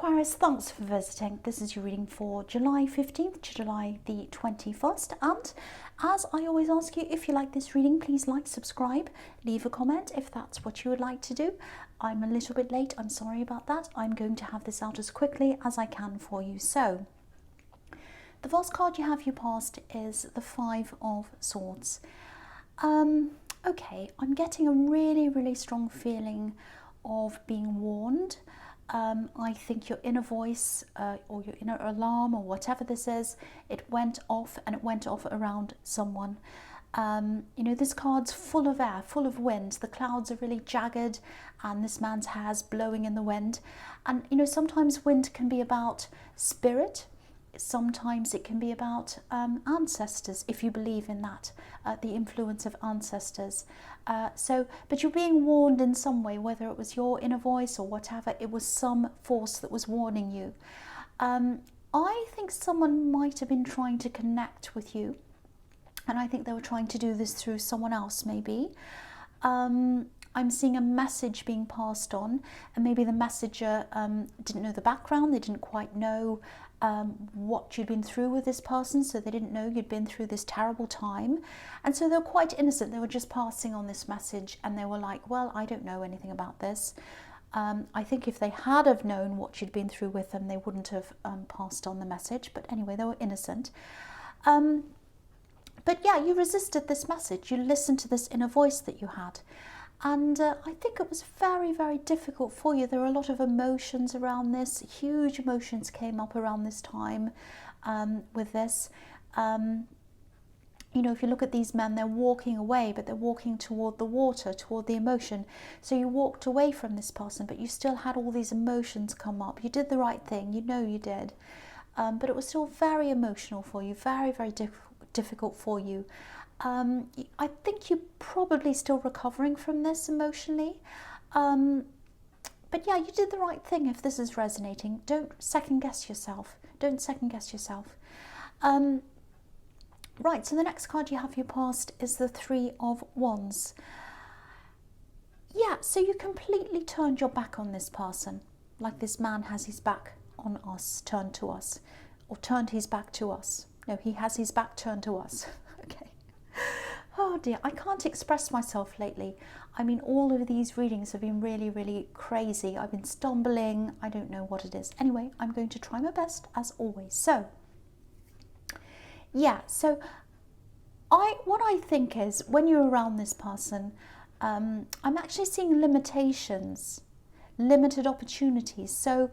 Aquarius, thanks for visiting. This is your reading for July 15th to July the 21st. And as I always ask you, if you like this reading, please like, subscribe, leave a comment if that's what you would like to do. I'm a little bit late. I'm sorry about that. I'm going to have this out as quickly as I can for you. So, the first card you have your past is the Five of Swords. Okay, I'm getting a really strong feeling of being warned. I think your inner voice or your inner alarm or whatever this is, it went off, and it went off around someone. You know, this card's full of air, full of wind. The clouds are really jagged and this man's hair's blowing in the wind. And, you know, sometimes wind can be about spirit. Sometimes it can be about ancestors, if you believe in that, the influence of ancestors. But you're being warned in some way, whether it was your inner voice or whatever, it was some force that was warning you. I think someone might have been trying to connect with you, and I think they were trying to do this through someone else, maybe. I'm seeing a message being passed on, and maybe the messenger didn't know the background, they didn't quite know what you'd been through with this person, so they didn't know you'd been through this terrible time, and so they were quite innocent. They were just passing on this message, and they were like, well, I don't know anything about this. I think if they had have known what you'd been through with them, they wouldn't have passed on the message, but anyway, they were innocent. But yeah, you resisted this message, you listened to this inner voice that you had. And I think it was very difficult for you. There were a lot of emotions around this. Huge emotions came up around this time with this. You know, if you look at these men, they're walking away, but they're walking toward the water, toward the emotion. So you walked away from this person, but you still had all these emotions come up. You did the right thing, you know you did. But it was still very emotional for you, very difficult for you. I think you're probably still recovering from this emotionally. But yeah, you did the right thing if this is resonating. Don't second guess yourself. Don't second guess yourself. Right, so the next card you have your past is the Three of Wands. Yeah, so you completely turned your back on this person. Like this man has his back on us, turned to us. Or turned his back to us. No, he has his back turned to us. Okay. Oh dear, I can't express myself lately. I mean, all of these readings have been really crazy. I've been stumbling. I don't know what it is. Anyway, I'm going to try my best as always. So, yeah, so what I think is when you're around this person, I'm actually seeing limitations, limited opportunities. So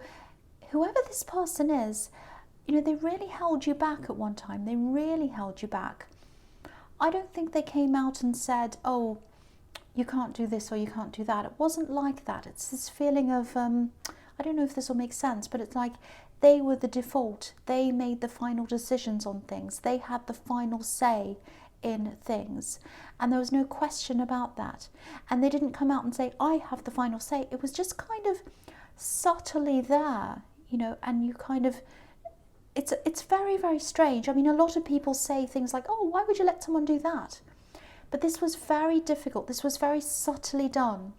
whoever this person is, you know, they really held you back at one time. They really held you back. I don't think they came out and said, oh, you can't do this or you can't do that. It wasn't like that. It's this feeling of, I don't know if this will make sense, but it's like they were the default. They made the final decisions on things. They had the final say in things. And there was no question about that. And they didn't come out and say, I have the final say. It was just kind of subtly there, you know, and you kind of, it's very strange. I mean, a lot of people say things like, oh, why would you let someone do that? But this was very difficult. This was very subtly done.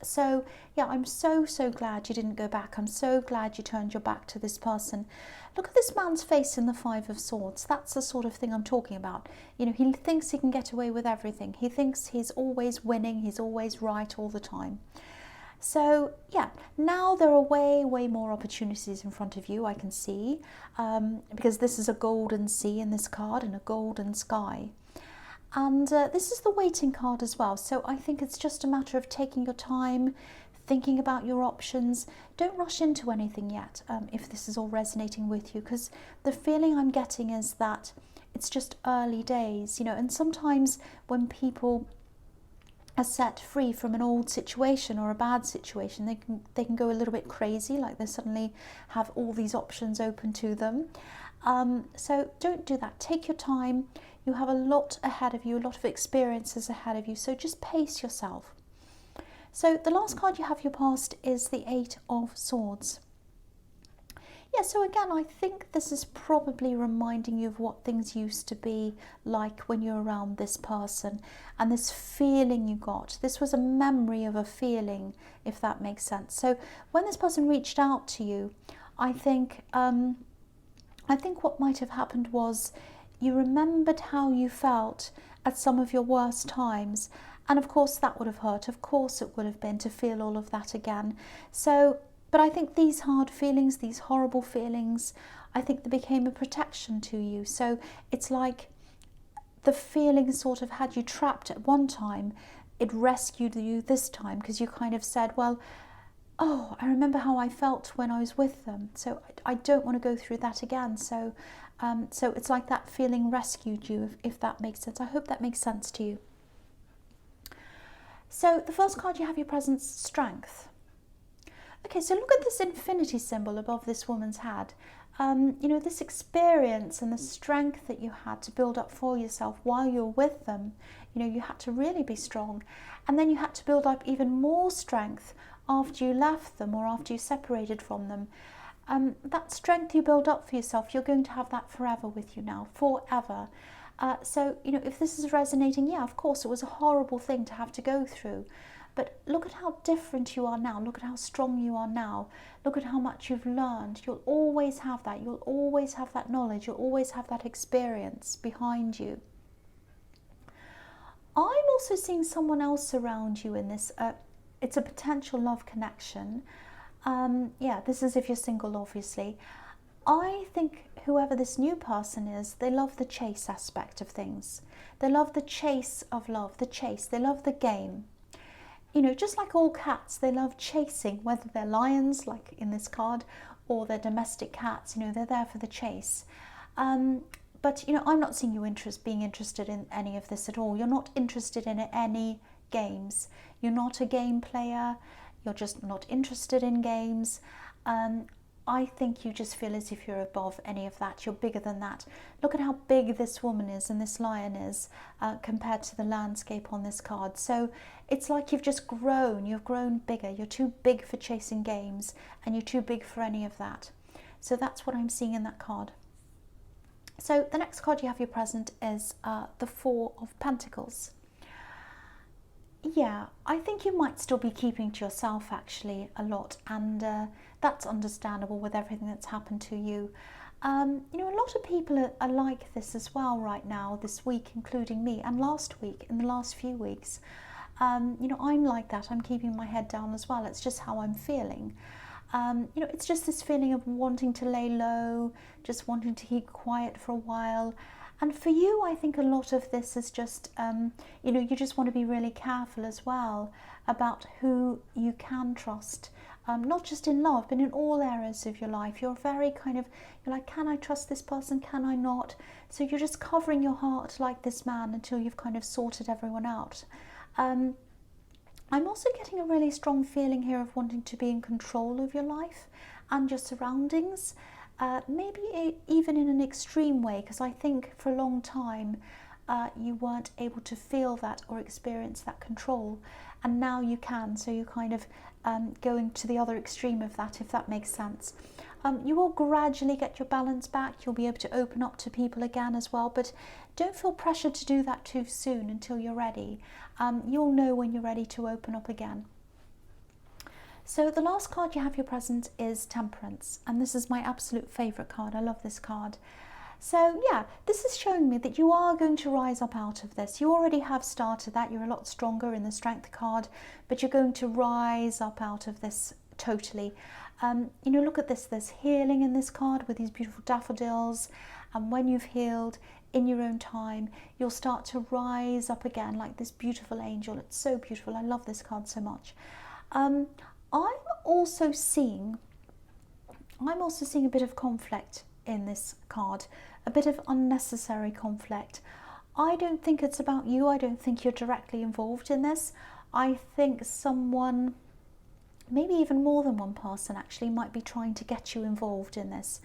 So, yeah, I'm so glad you didn't go back. I'm so glad you turned your back to this person. Look at this man's face in the Five of Swords. That's the sort of thing I'm talking about. You know, he thinks he can get away with everything. He thinks he's always winning. He's always right all the time. So, yeah, now there are way more opportunities in front of you, I can see, because this is a golden sea in this card and a golden sky. And this is the waiting card as well. So I think it's just a matter of taking your time, thinking about your options. Don't rush into anything yet if this is all resonating with you, because the feeling I'm getting is that it's just early days, you know, and sometimes when people are set free from an old situation or a bad situation, they can go a little bit crazy, like they suddenly have all these options open to them. So don't do that. Take your time. You have a lot ahead of you, a lot of experiences ahead of you, so just pace yourself. So the last card you have your past is the Eight of Swords. Yeah, so again, I think this is probably reminding you of what things used to be like when you're around this person, and this feeling you got. This was a memory of a feeling, if that makes sense. So when this person reached out to you, I think what might have happened was you remembered how you felt at some of your worst times, and of course that would have hurt. Of course it would have been to feel all of that again. So but I think these hard feelings, these horrible feelings, I think they became a protection to you. So it's like the feeling sort of had you trapped at one time, it rescued you this time, because you kind of said, well, oh, I remember how I felt when I was with them, so I don't want to go through that again. So it's like that feeling rescued you, if that makes sense. I hope that makes sense to you. So the first card you have your presence, strength. Okay, so look at this infinity symbol above this woman's head. This experience and the strength that you had to build up for yourself while you were with them, you had to really be strong. And then you had to build up even more strength after you left them or after you separated from them. That strength you build up for yourself, you're going to have that forever with you now, forever. So, if this is resonating, yeah, of course, it was a horrible thing to have to go through. But look at how different you are now. Look at how strong you are now. Look at how much you've learned. You'll always have that. You'll always have that knowledge. You'll always have that experience behind you. I'm also seeing someone else around you in this. It's a potential love connection. Yeah, this is if you're single, obviously. I think whoever this new person is, they love the chase aspect of things. They love the chase of love, the chase. They love the game. Just like all cats, they love chasing, whether they're lions, like in this card, or they're domestic cats, they're there for the chase. But, I'm not seeing you being interested in any of this at all. You're not interested in any games. You're not a game player. You're just not interested in games. I think you just feel as if you're above any of that. You're bigger than that. Look at how big this woman is and this lion is compared to the landscape on this card. So it's like you've just grown. You've grown bigger. You're too big for chasing games, and you're too big for any of that. So that's what I'm seeing in that card. So the next card you have your present is the Four of Pentacles. Yeah, I think you might still be keeping to yourself actually a lot, and that's understandable with everything that's happened to you. A lot of people are like this as well right now, this week, including me, and last week, in the last few weeks. I'm like that. I'm keeping my head down as well. It's just how I'm feeling. It's just this feeling of wanting to lay low, just wanting to keep quiet for a while. And for you, I think a lot of this is just, you just want to be really careful as well about who you can trust. Not just in love, but in all areas of your life. You're very you're like, can I trust this person? Can I not? So you're just covering your heart like this man until you've kind of sorted everyone out. I'm also getting a really strong feeling here of wanting to be in control of your life and your surroundings. Maybe even in an extreme way, because I think for a long time you weren't able to feel that or experience that control, and now you can. So you're kind of going to the other extreme of that, if that makes sense. You will gradually get your balance back. You'll be able to open up to people again as well, but don't feel pressured to do that too soon until you're ready. You'll know when you're ready to open up again. So the last card you have your present is Temperance, and this is my absolute favourite card. I love this card. So yeah, this is showing me that you are going to rise up out of this. You already have started that. You're a lot stronger in the Strength card, but you're going to rise up out of this totally. Look at this. There's healing in this card with these beautiful daffodils, and when you've healed in your own time, you'll start to rise up again like this beautiful angel. It's so beautiful. I love this card so much. I'm also seeing a bit of conflict in this card, a bit of unnecessary conflict. I don't think it's about you. I don't think you're directly involved in this. I think someone, maybe even more than one person actually, might be trying to get you involved in this.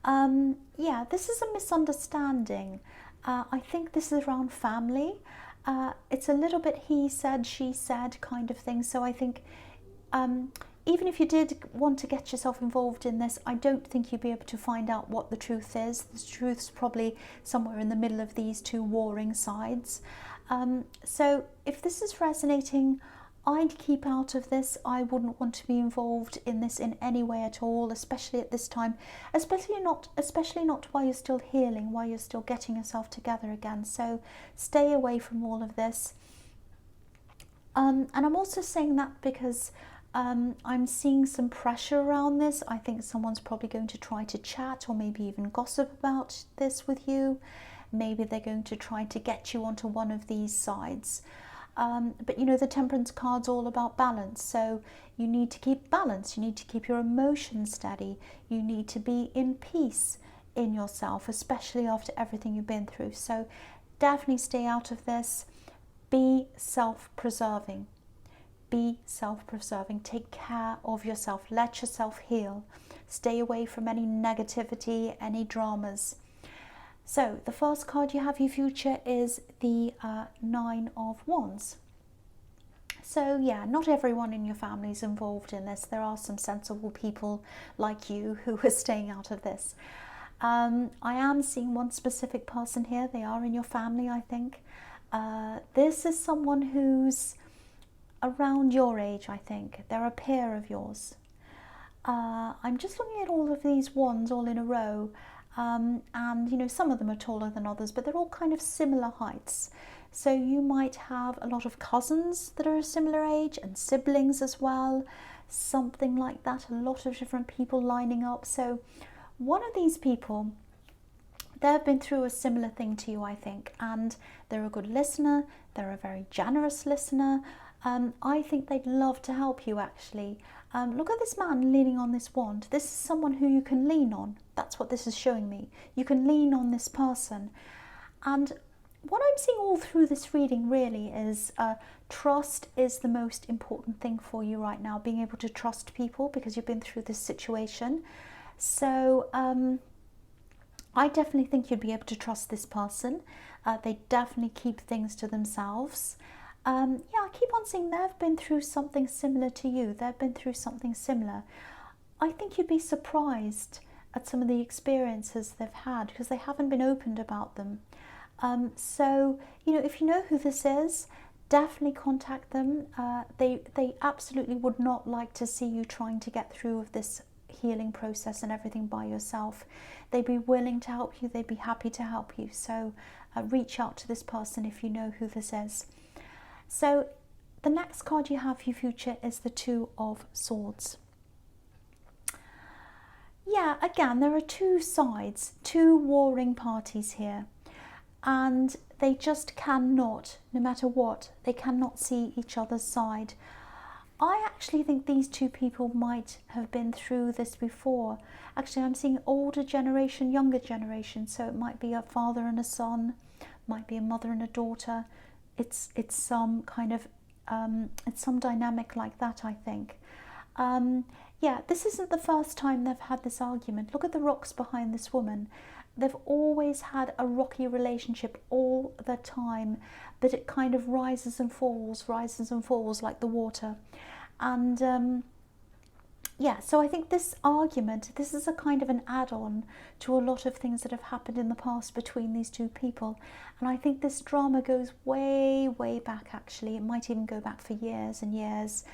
Yeah, this is a misunderstanding. I think this is around family. It's a little bit he said, she said kind of thing. So I think even if you did want to get yourself involved in this, I don't think you'd be able to find out what the truth is. The truth's probably somewhere in the middle of these two warring sides. So if this is resonating, I'd keep out of this. I wouldn't want to be involved in this in any way at all, especially at this time, especially not while you're still healing, while you're still getting yourself together again. So stay away from all of this. And I'm also saying that because I'm seeing some pressure around this. I think someone's probably going to try to chat or maybe even gossip about this with you. Maybe they're going to try to get you onto one of these sides. But you know, the Temperance card's all about balance. So you need to keep balance. You need to keep your emotions steady. You need to be in peace in yourself, especially after everything you've been through. So definitely stay out of this. Be self-preserving. Be self-preserving. Take care of yourself. Let yourself heal. Stay away from any negativity, any dramas. So the first card you have for your future is the Nine of Wands. So yeah, not everyone in your family is involved in this. There are some sensible people like you who are staying out of this. I am seeing one specific person here. They are in your family, I think. This is someone who's around your age, I think. They're a peer of yours. I'm just looking at all of these wands all in a row, and you know, some of them are taller than others, but they're all kind of similar heights. So you might have a lot of cousins that are a similar age and siblings as well, something like that. A lot of different people lining up. So one of these people, they've been through a similar thing to you, I think, and they're a good listener. They're a very generous listener. I think they'd love to help you, actually. Look at this man leaning on this wand. This is someone who you can lean on. That's what this is showing me. You can lean on this person. And what I'm seeing all through this reading really is trust is the most important thing for you right now, being able to trust people because you've been through this situation. So I definitely think you'd be able to trust this person. They definitely keep things to themselves. Yeah, I keep on saying they've been through something similar to you. They've been through something similar. I think you'd be surprised at some of the experiences they've had because they haven't been opened about them. So, you know, if you know who this is, definitely contact them. They absolutely would not like to see you trying to get through with this healing process and everything by yourself. They'd be willing to help you. They'd be happy to help you. So reach out to this person if you know who this is. So the next card you have for your future is the Two of Swords. Yeah, again, there are two sides, two warring parties here. And they just cannot, no matter what, they cannot see each other's side. I actually think these two people might have been through this before. Actually, I'm seeing older generation, younger generation. So it might be a father and a son, might be a mother and a daughter. It's some kind of, it's some dynamic like that, I think. Yeah, this isn't the first time they've had this argument. Look at the rocks behind this woman. They've always had a rocky relationship all the time, but it kind of rises and falls like the water. And yeah, so I think this argument, this is a kind of an add-on to a lot of things that have happened in the past between these two people. And I think this drama goes way, way back, actually. It might even go back for years and years.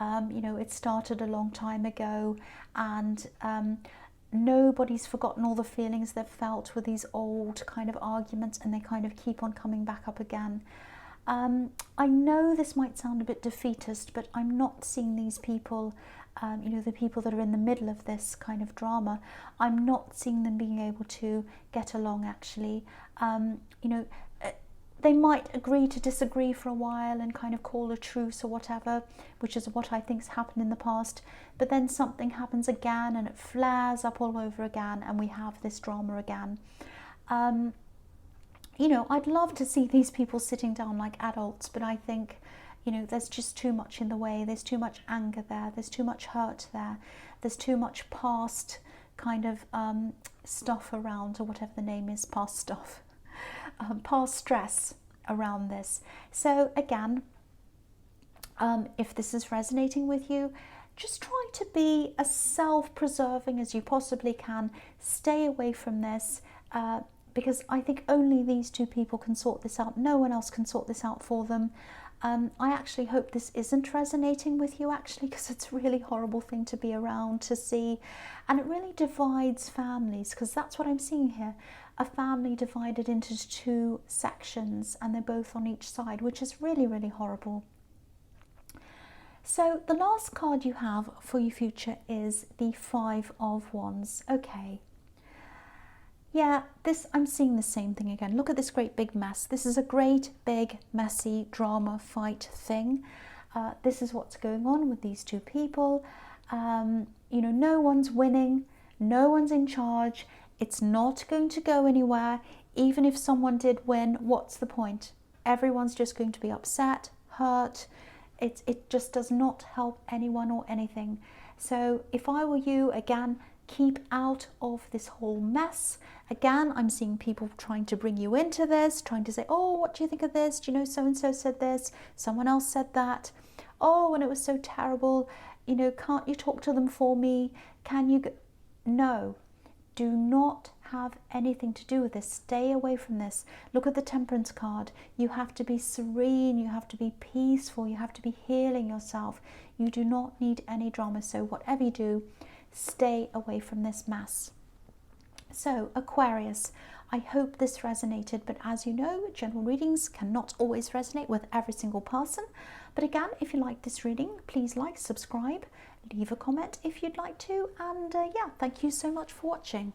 You know, it started a long time ago, and nobody's forgotten all the feelings they've felt with these old kind of arguments, and they kind of keep on coming back up again. I know this might sound a bit defeatist, but I'm not seeing these people, you know, the people that are in the middle of this kind of drama, I'm not seeing them being able to get along, actually. You know, they might agree to disagree for a while and kind of call a truce or whatever, which is what I think's happened in the past. But then something happens again and it flares up all over again, and we have this drama again. You know, I'd love to see these people sitting down like adults, but I think, you know, there's just too much in the way. There's too much anger there. There's too much hurt there. There's too much past kind of stuff around, or whatever the name is, past stuff. Past stress around this. So again, if this is resonating with you, just try to be as self-preserving as you possibly can. Stay away from this, because I think only these two people can sort this out. No one else can sort this out for them. I actually hope this isn't resonating with you, actually, because it's a really horrible thing to be around, to see, and it really divides families, because that's what I'm seeing here. A family divided into two sections, and they're both on each side, which is really, really horrible. So the last card you have for your future is the Five of Wands. Okay. Yeah, I'm seeing the same thing again. Look at this great big mess. This is a great big messy drama fight thing. This is what's going on with these two people. You know, no one's winning. No one's in charge. It's not going to go anywhere. Even if someone did win, what's the point? Everyone's just going to be upset, hurt. It just does not help anyone or anything. So if I were you, again, keep out of this whole mess. Again, I'm seeing people trying to bring you into this, trying to say, oh, what do you think of this? Do you know so-and-so said this? Someone else said that. Oh, and it was so terrible. You know, can't you talk to them for me? Can you go? No, do not have anything to do with this. Stay away from this. Look at the Temperance card. You have to be serene. You have to be peaceful. You have to be healing yourself. You do not need any drama. So whatever you do, stay away from this mess. So Aquarius, I hope this resonated, but as you know, general readings cannot always resonate with every single person. But again, if you like this reading, please like, subscribe, leave a comment if you'd like to, and yeah, thank you so much for watching.